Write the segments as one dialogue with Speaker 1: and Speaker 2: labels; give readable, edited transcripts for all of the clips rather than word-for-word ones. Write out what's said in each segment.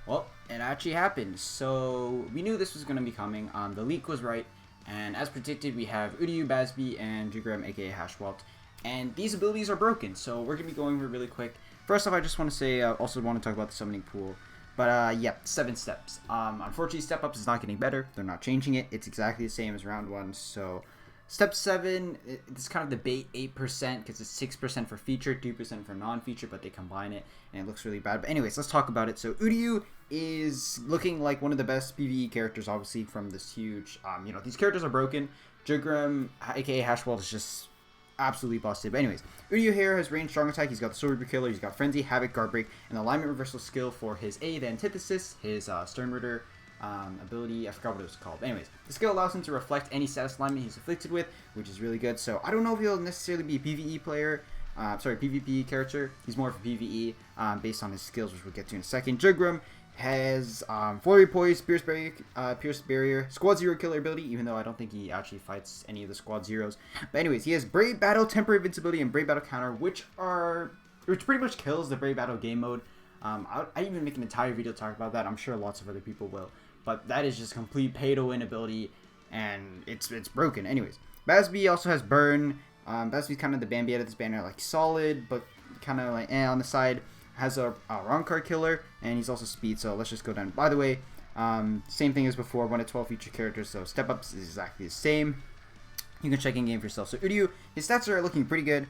Speaker 1: Well, it actually happened. So we knew this was going to be coming. The leak was right, and as predicted, we have Uryu, Bazz-B, and Jigrim, aka Hashwalt, and these abilities are broken. So we're going to be going over it really quick. First off, I just want to say, also want to talk about the summoning pool. But yeah, 7 steps. Unfortunately, step ups is not getting better. They're not changing it. It's exactly the same as round 1. So step 7, it's kind of debate 8% because it's 6% for feature, 2% for non-feature, but they combine it and it looks really bad. But anyways, let's talk about it. So Uryu is looking like one of the best PvE characters, obviously, from this huge, these characters are broken. Jigrim, aka Hashwald, is just absolutely busted. But anyways, Uryu here has range, strong attack. He's got the Sword Reaper Killer. He's got Frenzy, Havoc, Guard Break, and Alignment Reversal skill for his A, the Antithesis, his Sternritter ability. I forgot what it was called. But anyways, the skill allows him to reflect any status alignment he's afflicted with, which is really good. So I don't know if he'll necessarily be a PvE player. PvP character. He's more of a PvE based on his skills, which we'll get to in a second. Jigrim has Flurry Poise, Pierce Barrier, Squad Zero Killer ability, even though I don't think he actually fights any of the Squad Zeros. But anyways, he has Brave Battle, Temporary Invincibility, and Brave Battle Counter, which pretty much kills the Brave Battle game mode. I even make an entire video talking about that. I'm sure lots of other people will. But that is just complete pay-to-win ability, and it's broken. Anyways, Bazz-B also has Burn. Bazz-B's kind of the Bambi out of this banner, like solid, but kind of like on the side. Has a wrong card killer, and he's also speed, so let's just go down. By the way, same thing as before, 1 to 12 feature characters, so step ups is exactly the same. You can check in game for yourself. So Uryu, his stats are looking pretty good.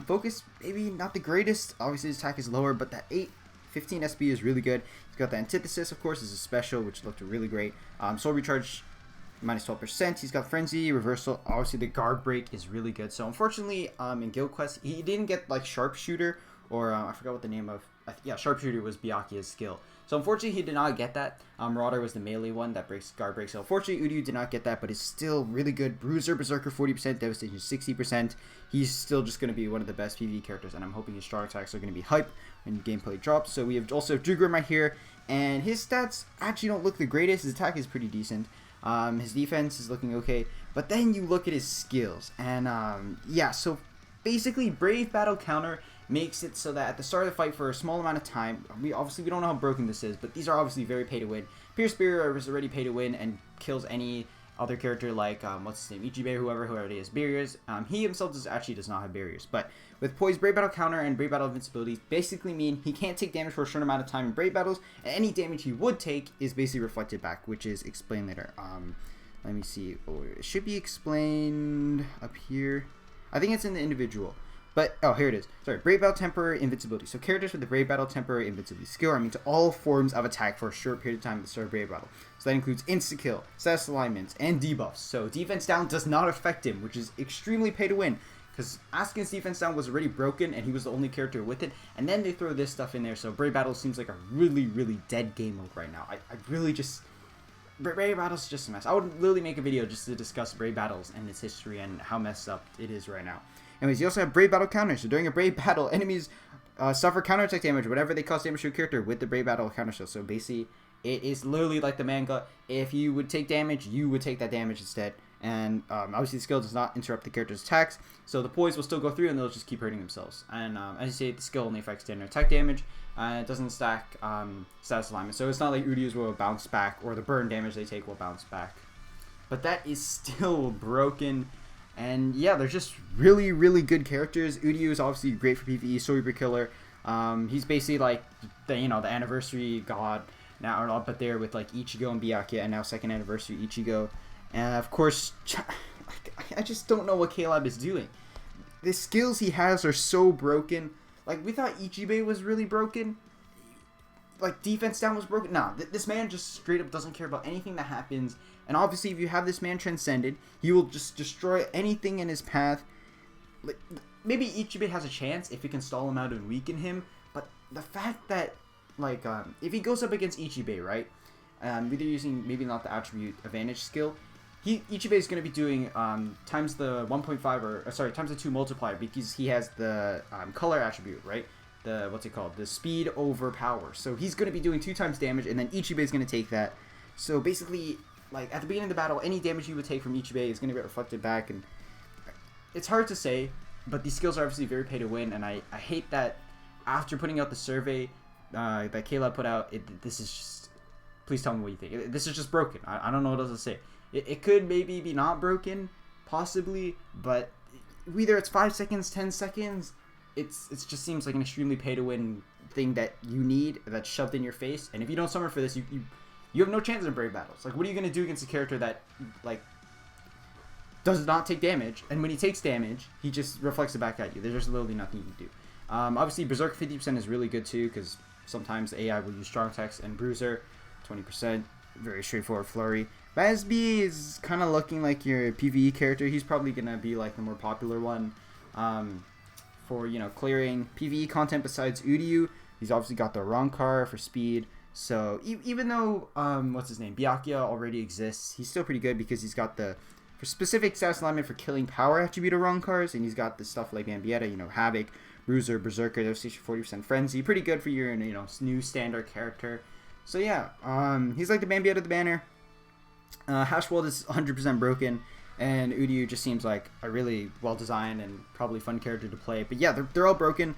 Speaker 1: Focus, maybe not the greatest. Obviously his attack is lower, but that 15 SB is really good. He's got the Antithesis, of course, is a special, which looked really great. Soul Recharge, minus 12%. He's got Frenzy, Reversal. Obviously the Guard Break is really good. So unfortunately, in Guild Quest, he didn't get like Sharpshooter, or I forgot what the name of, Sharpshooter was Byakuya's skill. So unfortunately he did not get that. Marauder was the melee one that breaks Guard Break. So unfortunately Uryu did not get that, but it's still really good. Bruiser, Berserker 40%, Devastation 60%. He's still just going to be one of the best PvE characters, and I'm hoping his strong attacks are going to be hype when gameplay drops. So we have also Jigrim right here, and his stats actually don't look the greatest. His attack is pretty decent. His defense is looking okay, but then you look at his skills, and so basically Brave Battle Counter makes it so that at the start of the fight for a small amount of time, we don't know how broken this is, but these are obviously very pay to win. Pierce Barrier is already pay to win and kills any other character like what's his name, Ichibe, whoever already has barriers. He himself does not have barriers, but with Poise, Brave Battle Counter, and Brave Battle Invincibility basically mean he can't take damage for a short amount of time in Brave Battles, and any damage he would take is basically reflected back, which is explained later. Let me see. It should be explained up here. I think it's in the individual. But, here it is. Sorry, Brave Battle Temporary Invincibility. So characters with the Brave Battle Temporary Invincibility skill are immune to all forms of attack for a short period of time at the start of Brave Battle. So that includes insta-kill, status alignments, and debuffs. So defense down does not affect him, which is extremely pay to win. Because Asuka's defense down was already broken, and he was the only character with it. And then they throw this stuff in there, so Brave Battle seems like a really, really dead game mode right now. I really just... Brave Battle's just a mess. I would literally make a video just to discuss Brave Battles and its history and how messed up it is right now. Anyways, you also have Brave Battle Counter. So during a Brave Battle, enemies suffer counterattack damage whenever they cause damage to a character with the Brave Battle counter skill. So basically, it is literally like the manga. If you would take damage, you would take that damage instead. And obviously, the skill does not interrupt the character's attacks. So the poise will still go through and they'll just keep hurting themselves. And as you say, the skill only affects standard attack damage. It doesn't stack status alignment. So it's not like Uryu's will bounce back or the burn damage they take will bounce back. But that is still broken. And yeah, they're just really, really good characters. Uryu is obviously great for PvE, Sword Reaper Killer. He's basically like the anniversary god now, but there with like Ichigo and Byakuya, and now second anniversary Ichigo. And of course, I just don't know what Caleb is doing. The skills he has are so broken. Like we thought Ichibe was really broken. Like defense down was broken. Nah, this man just straight up doesn't care about anything that happens. And obviously, if you have this man transcended, he will just destroy anything in his path. Like, maybe Ichibe has a chance if you can stall him out and weaken him. But the fact that, like, if he goes up against Ichibe, right? Either using maybe not the attribute advantage skill, Ichibe is going to be doing times the 1.5 times the 2 multiplier because he has the color attribute, right? The the speed over power. So he's going to be doing 2 times damage, and then Ichibe is going to take that. So basically, like at the beginning of the battle, any damage you would take from Ichibe is going to get reflected back, and it's hard to say, but these skills are obviously very pay to win, and I hate that after putting out the survey, that Caleb put out, this is just, please tell me what you think. This is just broken. I don't know what else to say. It could maybe be not broken, possibly, but whether it's 5 seconds, 10 seconds, it just seems like an extremely pay-to-win thing that you need, that's shoved in your face. And if you don't summon for this, you have no chance in Brave Battles. Like, what are you going to do against a character that, like, does not take damage, and when he takes damage, he just reflects it back at you? There's just literally nothing you can do. Obviously, Berserk 50% is really good too, because sometimes the AI will use strong attacks, and Bruiser 20%, very straightforward flurry. Bazz-B is kind of looking like your PvE character. He's probably going to be like the more popular one for, you know, clearing PvE content besides Uryu. He's obviously got the Rankar for speed. So even though, what's his name, Byakuya already exists, he's still pretty good because he's got the specific status alignment for killing power attribute of Rankars, and he's got the stuff like Ambietta, you know, Havoc, Bruiser, Berserker, those 40% Frenzy. Pretty good for your, you know, new standard character. So yeah, he's like the Bambietta of the banner. Hashwald is 100% broken, and Uryu just seems like a really well-designed and probably fun character to play. But yeah, they're all broken.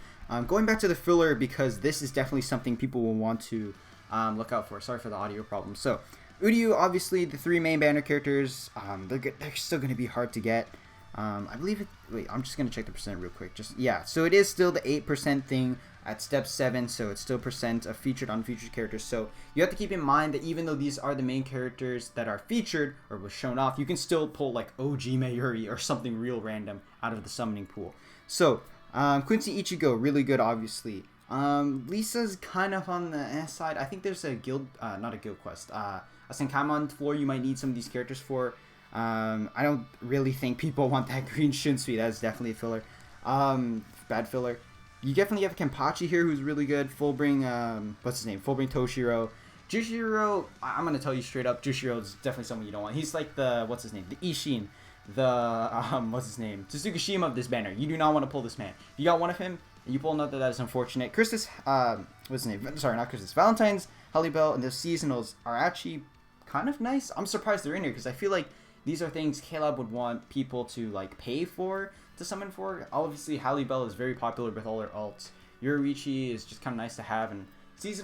Speaker 1: Going back to the filler, because this is definitely something people will want to look out for. Sorry for the audio problem. So Uryu, obviously, the 3 main banner characters, they're still going to be hard to get. I believe it... Wait, I'm just going to check the percent real quick. Yeah, so it is still the 8% thing at step 7, so it's still percent of featured, unfeatured characters. So you have to keep in mind that even though these are the main characters that are featured or was shown off, you can still pull like OG Mayuri or something real random out of the summoning pool. So, Quincy Ichigo, really good, obviously. Lisa's kind of on the S side. I think there's a guild, not a guild quest, a Senkaimon floor you might need some of these characters for. I don't really think people want that green Shunsui. That's definitely a filler. Bad filler. You definitely have Kenpachi here, who's really good. Fullbring, what's his name? Fullbring Toshiro. Jushiro, I'm going to tell you straight up, Jushiro is definitely someone you don't want. He's like the, what's his name? The Ishin. The, what's his name? Tsukishima of this banner. You do not want to pull this man. If you got one of him, and you pull another, that is unfortunate. Christus, what's his name? Sorry, not Christus. Valentine's, Hallibell, and the seasonals are actually kind of nice. I'm surprised they're in here, because I feel like these are things Caleb would want people to like pay for to summon for. Obviously, Hallibell is very popular with all their alts. Yoruichi is just kind of nice to have, and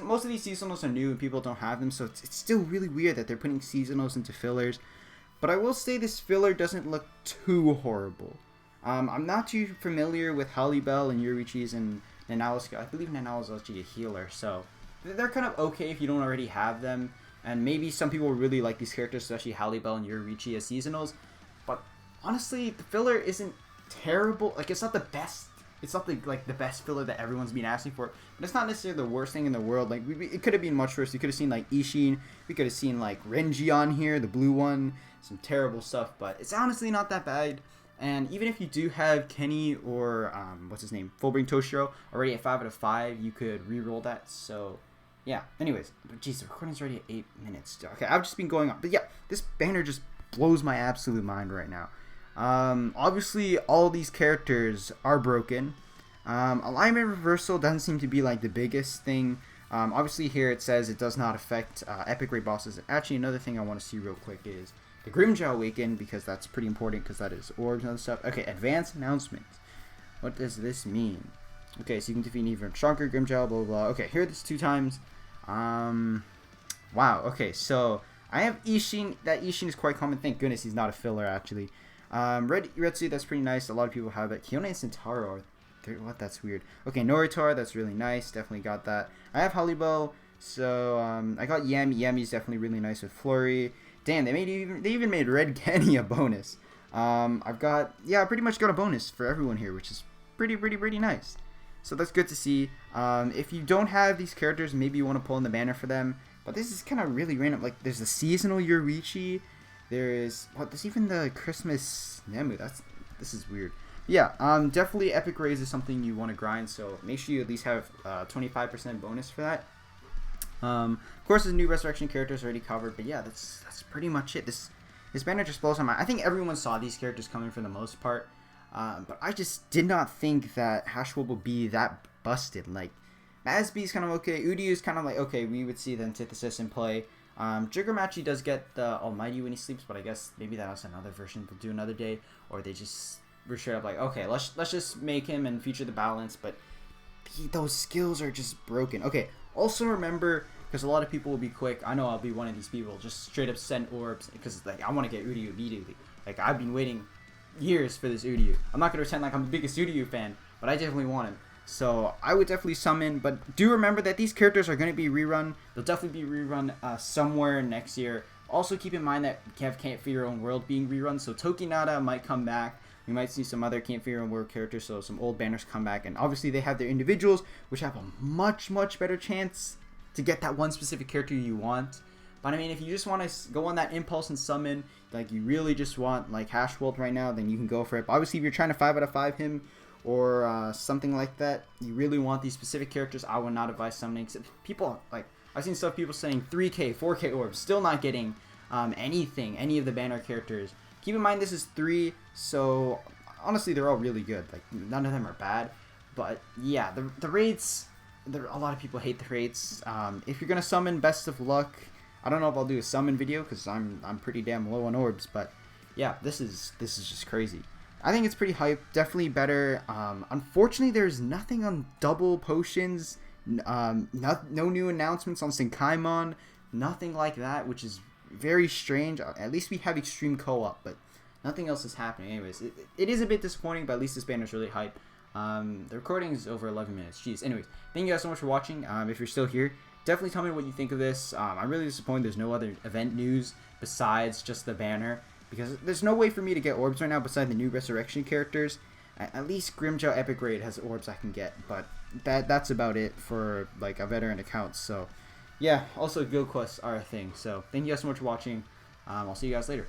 Speaker 1: most of these seasonals are new and people don't have them, so it's still really weird that they're putting seasonals into fillers. But I will say this filler doesn't look too horrible. I'm not too familiar with Hallibell and Yoruichi's and Nanala's. I believe Nanala's actually a healer, so they're kind of okay if you don't already have them. And maybe some people really like these characters, especially Hallibell and Yoruichi as seasonals. But honestly, the filler isn't terrible. Like, it's not the best. It's not like the best filler that everyone's been asking for. But it's not necessarily the worst thing in the world. Like, it could have been much worse. You could have seen like Ishin. We could have seen like Renji on here, the blue one. Some terrible stuff. But it's honestly not that bad. And even if you do have Kenny or what's his name, Fullbring Toshiro already at 5 out of 5, you could re-roll that. So yeah, anyways, jeez, the recording's already at 8 minutes. Okay, I've just been going on. But yeah, this banner just blows my absolute mind right now. Obviously, all these characters are broken. Alignment reversal doesn't seem to be like the biggest thing. Obviously, here it says it does not affect epic raid bosses. Actually, another thing I want to see real quick is the Grimjaw Awaken, because that's pretty important, because that is orbs and other stuff. Okay, advanced announcements. What does this mean? Okay, so you can defeat even stronger Grimjaw, blah, blah, blah. Okay, here it is 2 times. Wow, okay, so I have Ishin. That Ishin is quite common. Thank goodness he's not a filler, actually. Retsu, that's pretty nice. A lot of people have that. Kione and Sentaro are... What? That's weird. Okay, Noritora, that's really nice. Definitely got that. I have Hallibell, so I got Yami. Yami's definitely really nice with Flurry. Damn, they even made Red Kenny a bonus. I've got... Yeah, I pretty much got a bonus for everyone here, which is pretty nice. So that's good to see. If you don't have these characters, maybe you want to pull in the banner for them. But this is kind of really random. Like, there's the seasonal Yoruichi. There's... What? There's even the Christmas Nemu. This is weird. Yeah, definitely Epic Raids is something you want to grind. So make sure you at least have 25% bonus for that. Of course, the new Resurrection characters already covered. But yeah, that's pretty much it. This banner just blows my mind. I think everyone saw these characters coming for the most part. But I just did not think that Hashwell would be that busted. Like, Bazz-B is kind of okay. Uryu is kind of like, okay, we would see the Antithesis in play. Jigrim actually does get the Almighty when he sleeps, but I guess maybe that's another version we'll do another day. Or they just were straight up like, okay, let's just make him and feature the balance. But those skills are just broken. Okay, Also remember, because a lot of people will be quick, I know I'll be one of these people, just straight up send orbs, because like I want to get Uryu immediately. Like I've been waiting years for this Uryu. I'm not going to pretend like I'm the biggest Uryu fan, but I definitely want him. So I would definitely summon, but do remember that these characters are going to be rerun. They'll definitely be rerun somewhere next year. Also keep in mind that we have Can't Fear Your Own World being rerun, so Tokinata might come back. We might see some other Can't Fear Your Own World characters, so some old banners come back. And obviously they have their individuals, which have a much, much better chance to get that one specific character you want. But I mean, if you just want to go on that impulse and summon, like you really just want like Hashwalt right now, then you can go for it. But obviously if you're trying to 5 out of 5 him, or something like that, you really want these specific characters, I would not advise summoning. People, like, I've seen people saying 3k, 4k orbs, still not getting anything, any of the banner characters. Keep in mind this is 3, so honestly they're all really good. Like, none of them are bad. But yeah, the raids, a lot of people hate the raids. If you're gonna summon, best of luck. I don't know if I'll do a summon video because I'm pretty damn low on orbs, but yeah, this is just crazy. I think it's pretty hype, definitely better. Unfortunately, there's nothing on double potions, no new announcements on Senkaimon, nothing like that, which is very strange. At least we have Extreme Co-op, but nothing else is happening. Anyways, it is a bit disappointing, but at least this banner is really hype. The recording is over 11 minutes. Jeez. Anyways, thank you guys so much for watching. If you're still here, definitely tell me what you think of this. I'm really disappointed there's no other event news besides just the banner, because there's no way for me to get orbs right now besides the new Resurrection characters. At least Grimmjow Epic Raid has orbs I can get, but that's about it for like a veteran account. So yeah, also guild quests are a thing. So thank you guys so much for watching. I'll see you guys later.